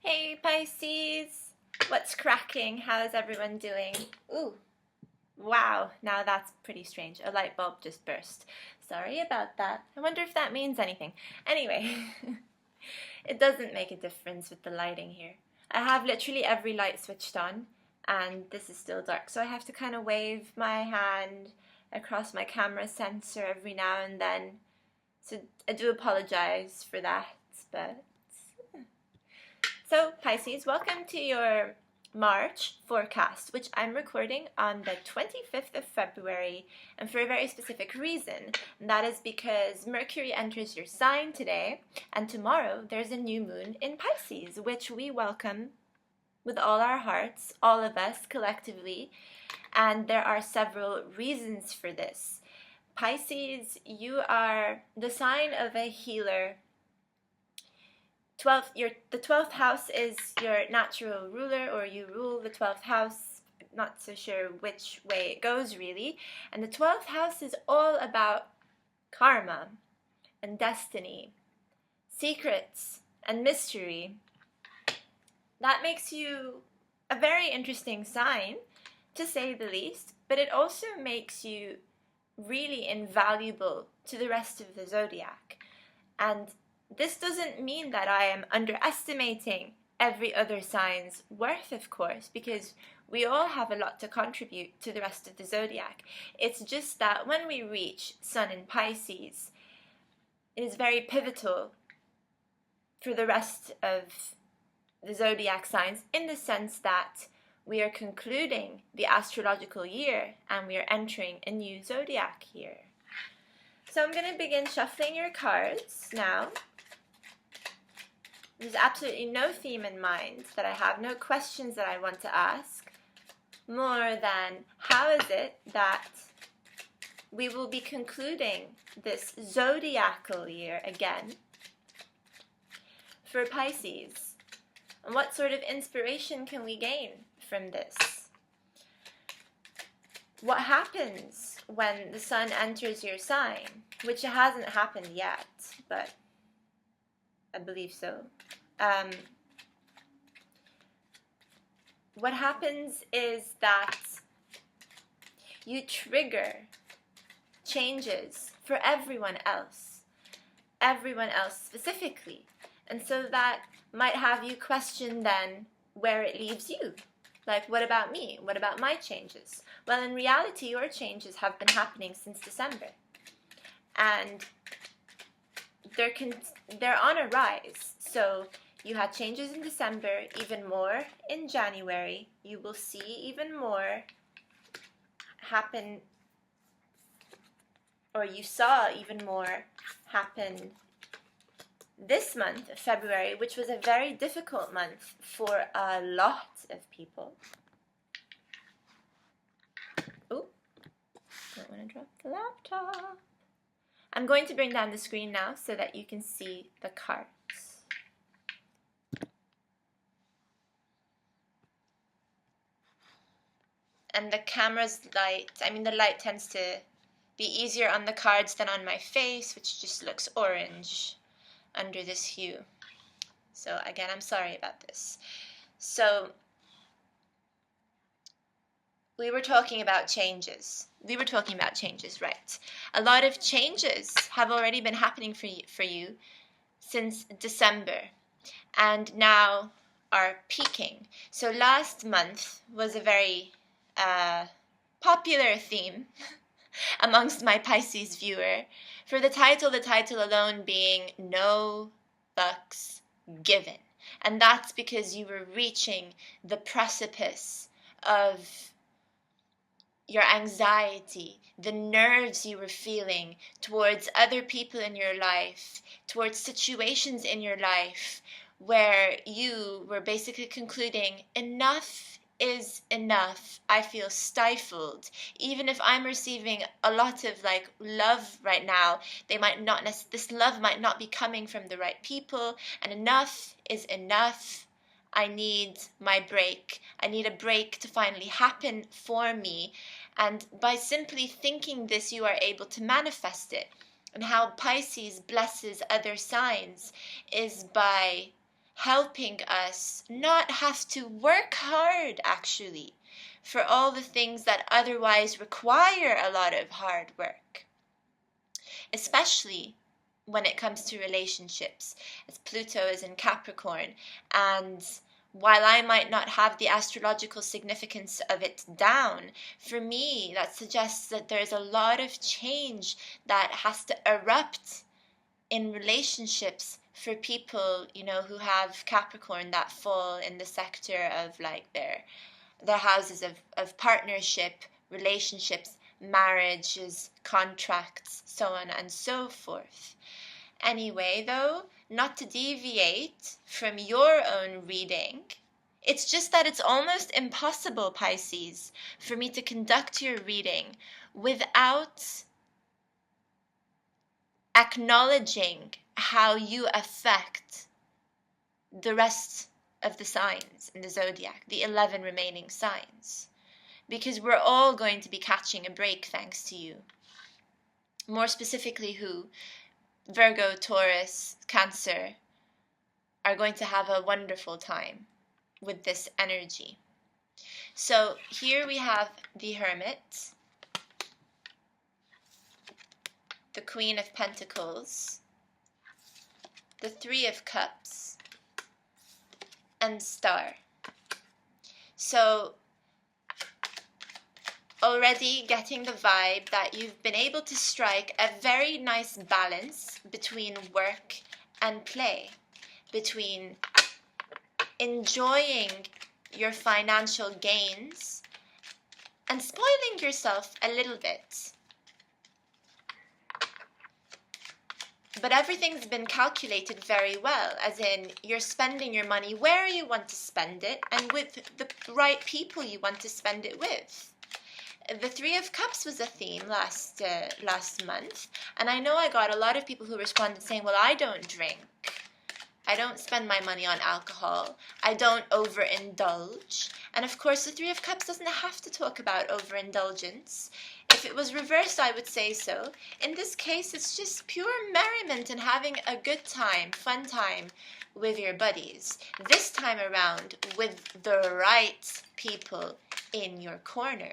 Hey Pisces, what's cracking? How's everyone doing? Ooh, wow, now that's pretty strange. A light bulb just burst. Sorry about that. I wonder if that means anything. Anyway, it doesn't make a difference with the lighting here. I have literally every light switched on and this is still dark, so I have to kind of wave my hand across my camera sensor every now and then. So I do apologize for that, but so, Pisces, welcome to your March forecast, which I'm recording on the 25th of February, and for a very specific reason. And that is because Mercury enters your sign today, and tomorrow there's a new moon in Pisces, which we welcome with all our hearts, all of us collectively, and there are several reasons for this. Pisces, you are the sign of a healer. The 12th house is your natural ruler, or you rule the 12th house. Not so sure which way it goes really. And the 12th house is all about karma and destiny, secrets and mystery. That makes you a very interesting sign, to say the least, but it also makes you really invaluable to the rest of the zodiac. And this doesn't mean that I am underestimating every other sign's worth, of course, because we all have a lot to contribute to the rest of the zodiac. It's just that when we reach Sun in Pisces, it is very pivotal for the rest of the zodiac signs, in the sense that we are concluding the astrological year and we are entering a new zodiac year. So I'm going to begin shuffling your cards now. There's absolutely no theme in mind that I have, no questions that I want to ask, more than how is it that we will be concluding this zodiacal year again for Pisces, and what sort of inspiration can we gain from this? What happens when the sun enters your sign, which hasn't happened yet, but I believe so. What happens is that you trigger changes for everyone else specifically. And so that might have you question then where it leaves you. Like, what about me? What about my changes? Well, in reality, your changes have been happening since December. And they're on a rise. So you had changes in December, even more in January. You will see even more happen, or you saw even more happen this month of February, which was a very difficult month for a lot of people. Oh, don't want to drop the laptop. I'm going to bring down the screen now so that you can see the cards. And the camera's light, the light tends to be easier on the cards than on my face, which just looks orange under this hue. So again, I'm sorry about this. So we were talking about changes. Right? A lot of changes have already been happening for you since December, and now are peaking. So last month was a very popular theme amongst my Pisces viewer, for the title alone being No Fucks Given. And that's because you were reaching the precipice of your anxiety, the nerves you were feeling towards other people in your life, towards situations in your life, where you were basically concluding, enough is enough. I feel stifled. Even if I'm receiving a lot of love right now, this love might not be coming from the right people, and enough is enough. I need my break. I need a break to finally happen for me. And by simply thinking this, you are able to manifest it. And how Pisces blesses other signs is by helping us not have to work hard, actually, for all the things that otherwise require a lot of hard work, especially when it comes to relationships, as Pluto is in Capricorn. And while I might not have the astrological significance of it down, for me, that suggests that there's a lot of change that has to erupt in relationships for people, who have Capricorn that fall in the sector of like their houses of partnership, relationships, marriages, contracts, so on and so forth. Anyway, though, not to deviate from your own reading, it's just that it's almost impossible, Pisces, for me to conduct your reading without acknowledging how you affect the rest of the signs in the zodiac, the 11 remaining signs, because we're all going to be catching a break thanks to you. More specifically, who? Virgo, Taurus, Cancer are going to have a wonderful time with this energy. So here we have the Hermit, the Queen of Pentacles, the Three of Cups, and Star. So already getting the vibe that you've been able to strike a very nice balance between work and play, between enjoying your financial gains and spoiling yourself a little bit. But everything's been calculated very well, as in you're spending your money where you want to spend it and with the right people you want to spend it with. The Three of Cups was a theme last month, and I know I got a lot of people who responded saying, well, I don't drink. I don't spend my money on alcohol. I don't overindulge. And of course, the Three of Cups doesn't have to talk about overindulgence. If it was reversed, I would say so. In this case, it's just pure merriment and having a good time, fun time with your buddies. This time around, with the right people in your corner.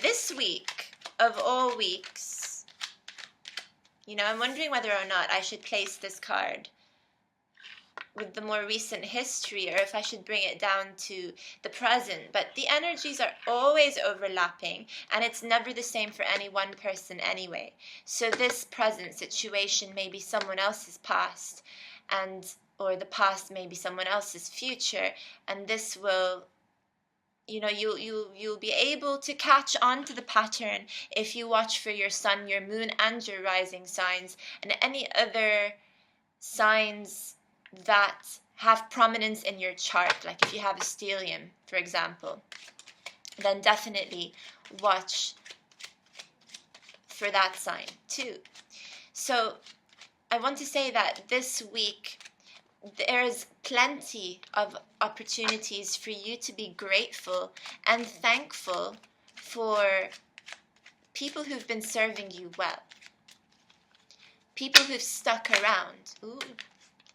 This week, of all weeks, I'm wondering whether or not I should place this card with the more recent history or if I should bring it down to the present. But the energies are always overlapping, and it's never the same for any one person anyway. So this present situation may be someone else's past, or the past may be someone else's future, and this will you'll be able to catch on to the pattern if you watch for your sun, your moon, and your rising signs, and any other signs that have prominence in your chart. Like if you have a stellium, for example, then definitely watch for that sign too. So I want to say that this week there's plenty of opportunities for you to be grateful and thankful for people who've been serving you well. People who've stuck around. Ooh,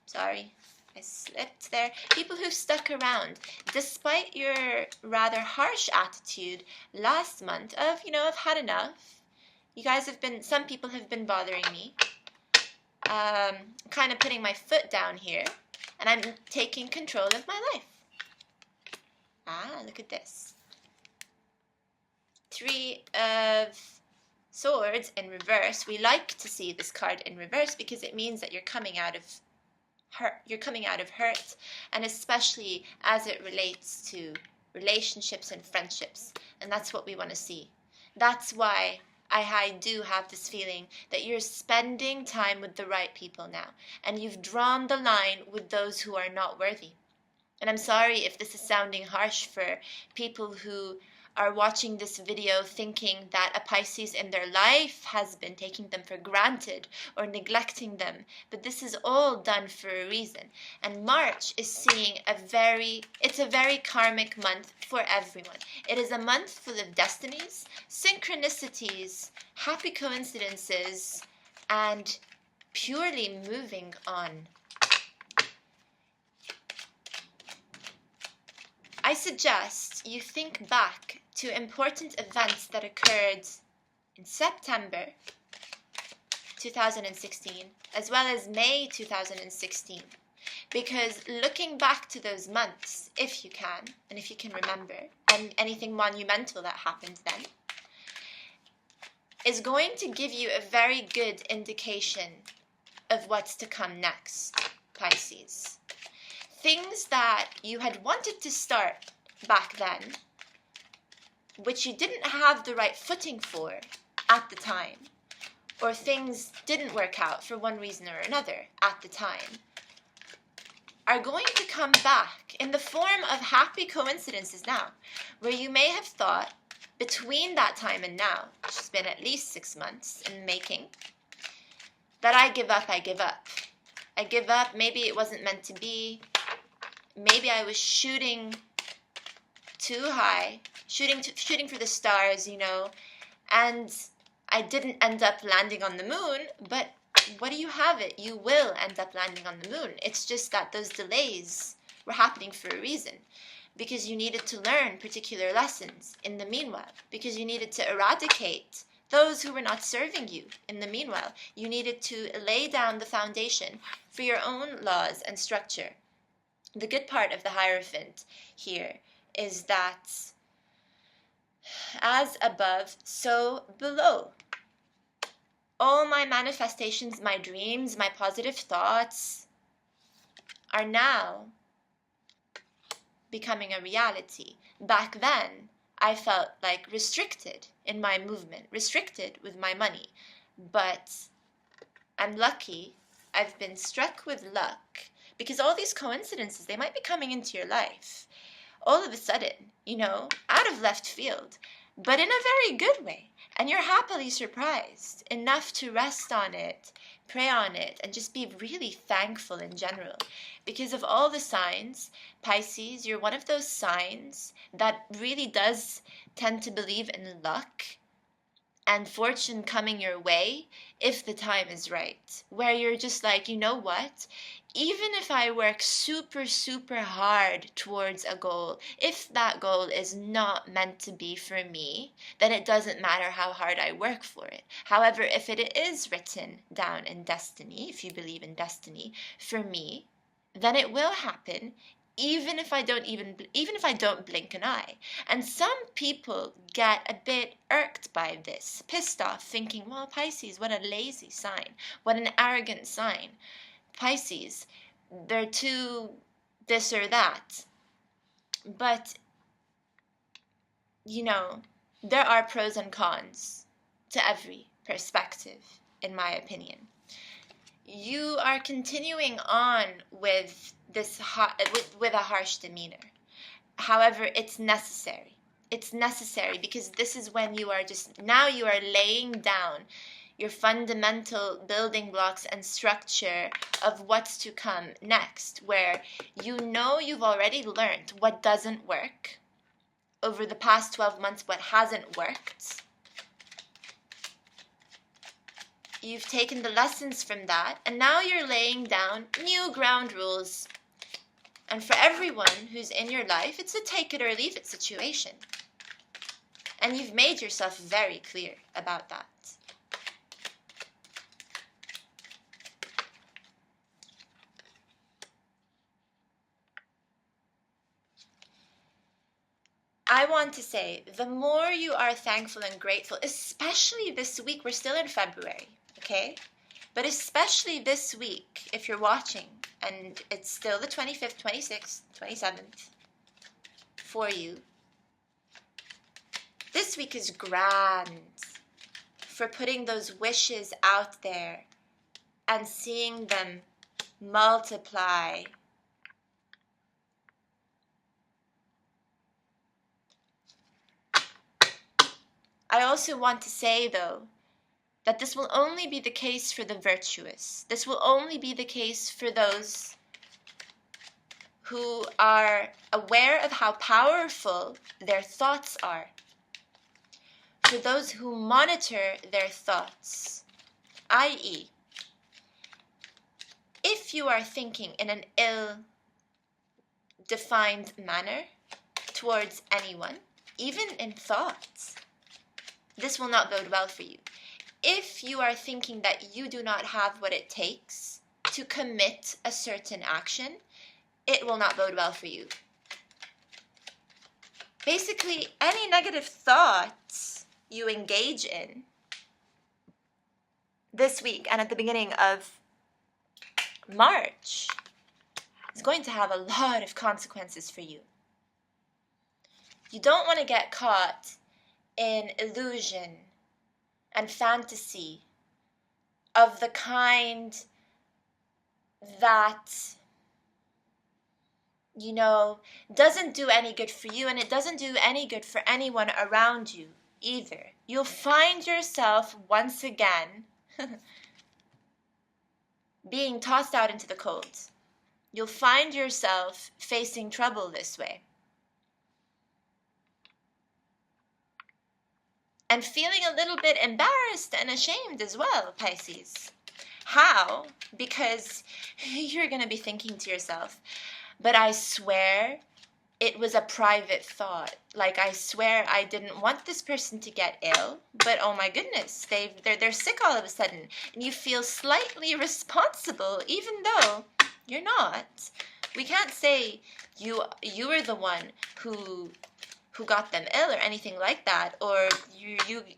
sorry, I slipped there. People who've stuck around despite your rather harsh attitude last month of, I've had enough. Some people have been bothering me. Kind of putting my foot down here, and I'm taking control of my life. Look at this. Three of Swords in reverse. We like to see this card in reverse because it means that you're coming out of hurt. You're coming out of hurt, and especially as it relates to relationships and friendships, and that's what we want to see. That's why I do have this feeling that you're spending time with the right people now, and you've drawn the line with those who are not worthy. And I'm sorry if this is sounding harsh for people who are watching this video thinking that a Pisces in their life has been taking them for granted or neglecting them. But this is all done for a reason. And March is seeing it's a very karmic month for everyone. It is a month full of destinies, synchronicities, happy coincidences, and purely moving on. I suggest you think back to important events that occurred in September 2016 as well as May 2016, because looking back to those months, if you can, and if you can remember, and anything monumental that happened then, is going to give you a very good indication of what's to come next, Pisces. Things that you had wanted to start back then, which you didn't have the right footing for at the time, or things didn't work out for one reason or another at the time, are going to come back in the form of happy coincidences now, where you may have thought between that time and now, which has been at least 6 months in the making, that I give up. I give up, maybe it wasn't meant to be. Maybe I was shooting too high, shooting for the stars, and I didn't end up landing on the moon, but what do you have it? You will end up landing on the moon. It's just that those delays were happening for a reason, because you needed to learn particular lessons in the meanwhile, because you needed to eradicate those who were not serving you in the meanwhile. You needed to lay down the foundation for your own laws and structure. The good part of the Hierophant here is that as above, so below. All my manifestations, my dreams, my positive thoughts are now becoming a reality. Back then, I felt like restricted in my movement, restricted with my money. But I'm lucky. I've been struck with luck, because all these coincidences, they might be coming into your life all of a sudden, out of left field, but in a very good way. And you're happily surprised enough to rest on it, pray on it, and just be really thankful in general. Because of all the signs, Pisces, you're one of those signs that really does tend to believe in luck and fortune coming your way if the time is right. Where you're just like, you know what? Even if I work super, super hard towards a goal, if that goal is not meant to be for me, then it doesn't matter how hard I work for it. However, if it is written down in destiny, if you believe in destiny, for me, then it will happen, even if I don't blink an eye. And some people get a bit irked by this, pissed off, thinking, well, Pisces, what a lazy sign, what an arrogant sign. Pisces, they're too this or that. But, there are pros and cons to every perspective, in my opinion. You are continuing on with this with a harsh demeanor. However, it's necessary. It's necessary because this is when you are laying down your fundamental building blocks and structure of what's to come next, where you've already learned what doesn't work over the past 12 months, what hasn't worked. You've taken the lessons from that, and now you're laying down new ground rules. And for everyone who's in your life, it's a take it or leave it situation. And you've made yourself very clear about that. I want to say, the more you are thankful and grateful, especially this week, we're still in February, okay? But especially this week, if you're watching, and it's still the 25th, 26th, 27th for you, this week is grand for putting those wishes out there and seeing them multiply. I also want to say, though, that this will only be the case for the virtuous. This will only be the case for those who are aware of how powerful their thoughts are. For those who monitor their thoughts, i.e., if you are thinking in an ill-defined manner towards anyone, even in thoughts, this will not bode well for you. If you are thinking that you do not have what it takes to commit a certain action, it will not bode well for you. Basically, any negative thoughts you engage in this week and at the beginning of March is going to have a lot of consequences for you. You don't want to get caught in illusion and fantasy of the kind that, doesn't do any good for you, and it doesn't do any good for anyone around you either. You'll find yourself once again being tossed out into the cold. You'll find yourself facing trouble this way. And feeling a little bit embarrassed and ashamed as well, Pisces. How? Because you're going to be thinking to yourself, but I swear it was a private thought. Like, I swear I didn't want this person to get ill, but oh my goodness, they're sick all of a sudden. And you feel slightly responsible, even though you're not. We can't say you were the one who got them ill or anything like that, or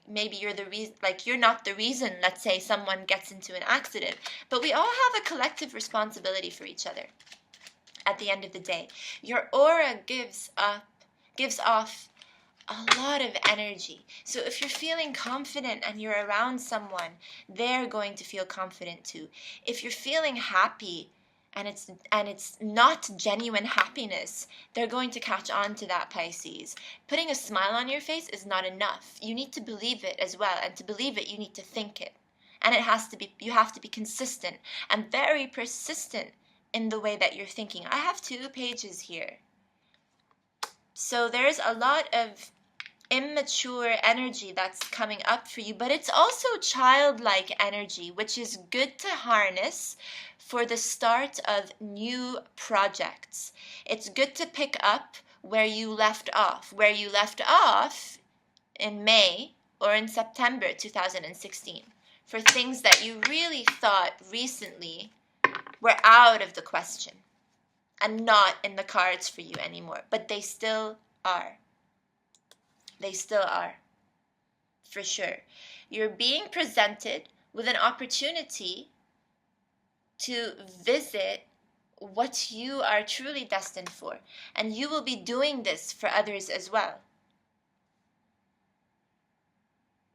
maybe you're the reason, like you're not the reason, let's say someone gets into an accident, but we all have a collective responsibility for each other. At the end of the day, your aura gives off a lot of energy. So if you're feeling confident and you're around someone, they're going to feel confident too. If you're feeling happy and it's not genuine happiness, they're going to catch on to that, Pisces. Putting a smile on your face is not enough. You need to believe it as well, and to believe it, you need to think it. And you have to be consistent and very persistent in the way that you're thinking. I have 2 pages here. So there's a lot of immature energy that's coming up for you, but it's also childlike energy, which is good to harness for the start of new projects. It's good to pick up where you left off in May or in September 2016, for things that you really thought recently were out of the question and not in the cards for you anymore, but they still are. They still are, for sure. You're being presented with an opportunity to visit what you are truly destined for, and you will be doing this for others as well.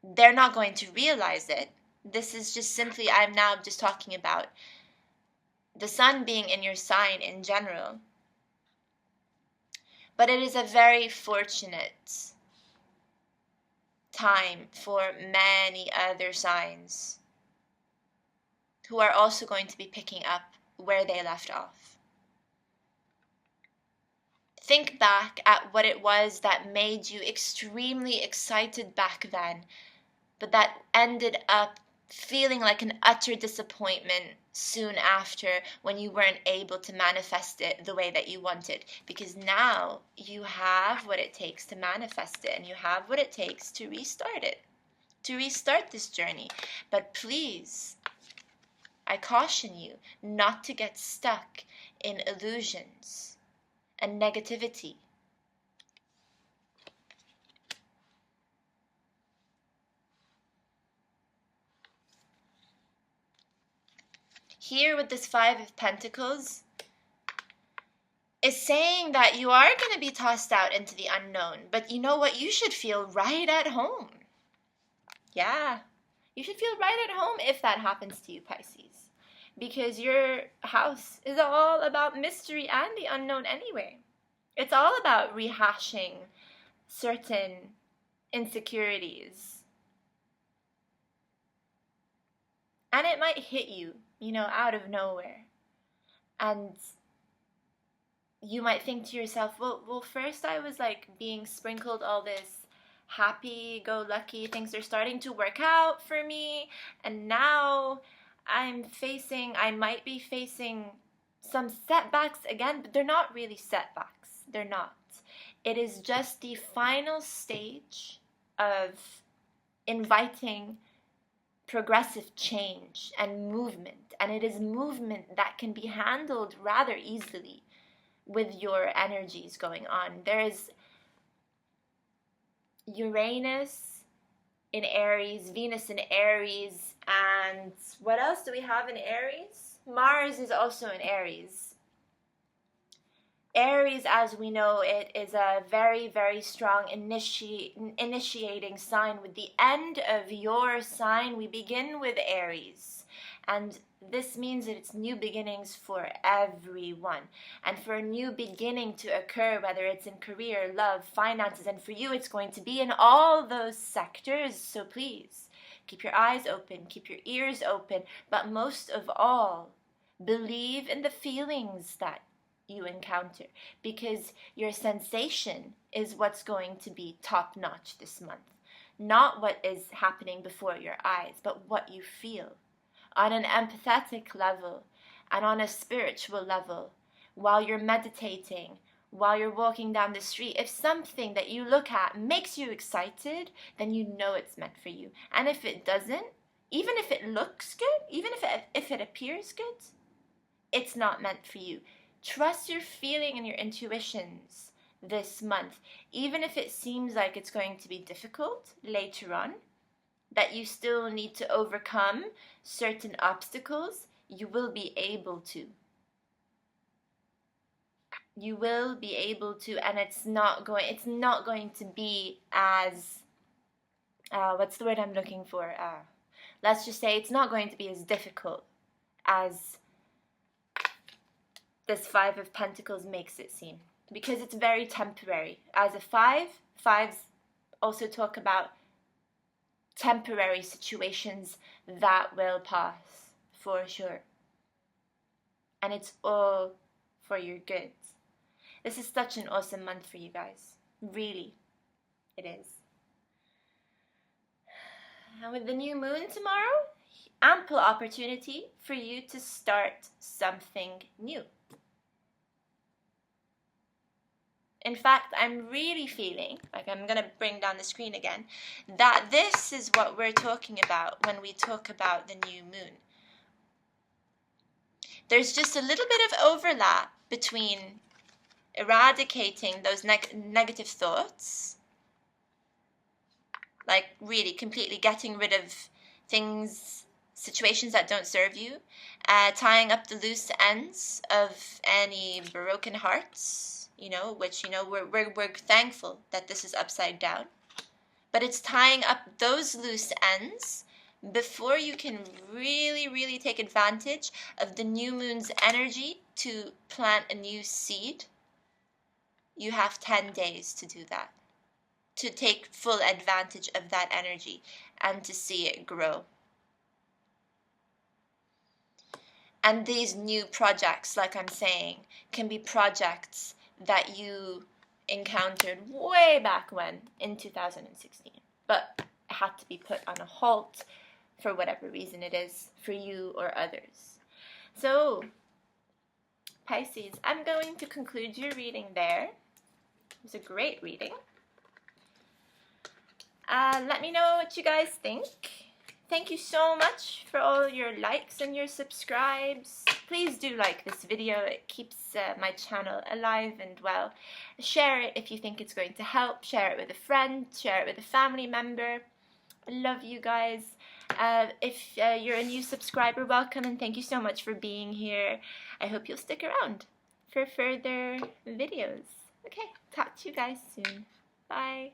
They're not going to realize it. This is just simply, I'm now just talking about the sun being in your sign in general. But it is a very fortunate time for many other signs who are also going to be picking up where they left off. Think back at what it was that made you extremely excited back then, but that ended up feeling like an utter disappointment soon after, when you weren't able to manifest it the way that you wanted. Because now you have what it takes to manifest it, and you have what it takes to restart it, to restart this journey. But please, I caution you not to get stuck in illusions and negativity. Here with this 5 of Pentacles is saying that you are going to be tossed out into the unknown, but you know what? You should feel right at home. Yeah, you should feel right at home if that happens to you, Pisces, because your house is all about mystery and the unknown anyway. It's all about rehashing certain insecurities. And it might hit you, you know, out of nowhere. And you might think to yourself, well, first I was like being sprinkled all this happy-go-lucky, things are starting to work out for me, and now I might be facing some setbacks again, but they're not really setbacks. They're not. It is just the final stage of inviting progressive change and movement, and it is movement that can be handled rather easily with your energies going on. There is Uranus in Aries, Venus in Aries, and what else do we have in Aries? Mars is also in Aries. Aries, as we know, it is a very, very strong initiating sign. With the end of your sign, we begin with Aries. And this means that it's new beginnings for everyone. And for a new beginning to occur, whether it's in career, love, finances, and for you, it's going to be in all those sectors. So please, keep your eyes open, keep your ears open, but most of all, believe in the feelings that you encounter, because your sensation is what's going to be top-notch this month. Not what is happening before your eyes, but what you feel on an empathetic level and on a spiritual level while you're meditating, while you're walking down the street. If something that you look at makes you excited, then you know it's meant for you. And if it doesn't, even if it looks good, even if it appears good, it's not meant for you. Trust your feeling and your intuitions this month, even if it seems like it's going to be difficult later on, that you still need to overcome certain obstacles. You will be able to. You will be able to, and it's not going to be as what's the word I'm looking for? Let's just say it's not going to be as difficult as this Five of Pentacles makes it seem, because it's very temporary. As a fives also talk about temporary situations that will pass for sure. And it's all for your good. This is such an awesome month for you guys. Really, it is. And with the new moon tomorrow, ample opportunity for you to start something new. In fact, I'm really feeling, like I'm going to bring down the screen again, that this is what we're talking about when we talk about the new moon. There's just a little bit of overlap between eradicating those negative thoughts, like really completely getting rid of things, situations that don't serve you, tying up the loose ends of any broken hearts, which, we're thankful that this is upside down. But it's tying up those loose ends before you can really, really take advantage of the new moon's energy to plant a new seed. You have 10 days to do that, to take full advantage of that energy and to see it grow. And these new projects, like I'm saying, can be projects that you encountered way back when, in 2016. But it had to be put on a halt for whatever reason it is, for you or others. So, Pisces, I'm going to conclude your reading there. It was a great reading. Let me know what you guys think. Thank you so much for all your likes and your subscribes. Please do like this video. It keeps my channel alive and well. Share it if you think it's going to help. Share it with a friend. Share it with a family member. I love you guys. If you're a new subscriber, welcome, and thank you so much for being here. I hope you'll stick around for further videos. Okay, talk to you guys soon. Bye.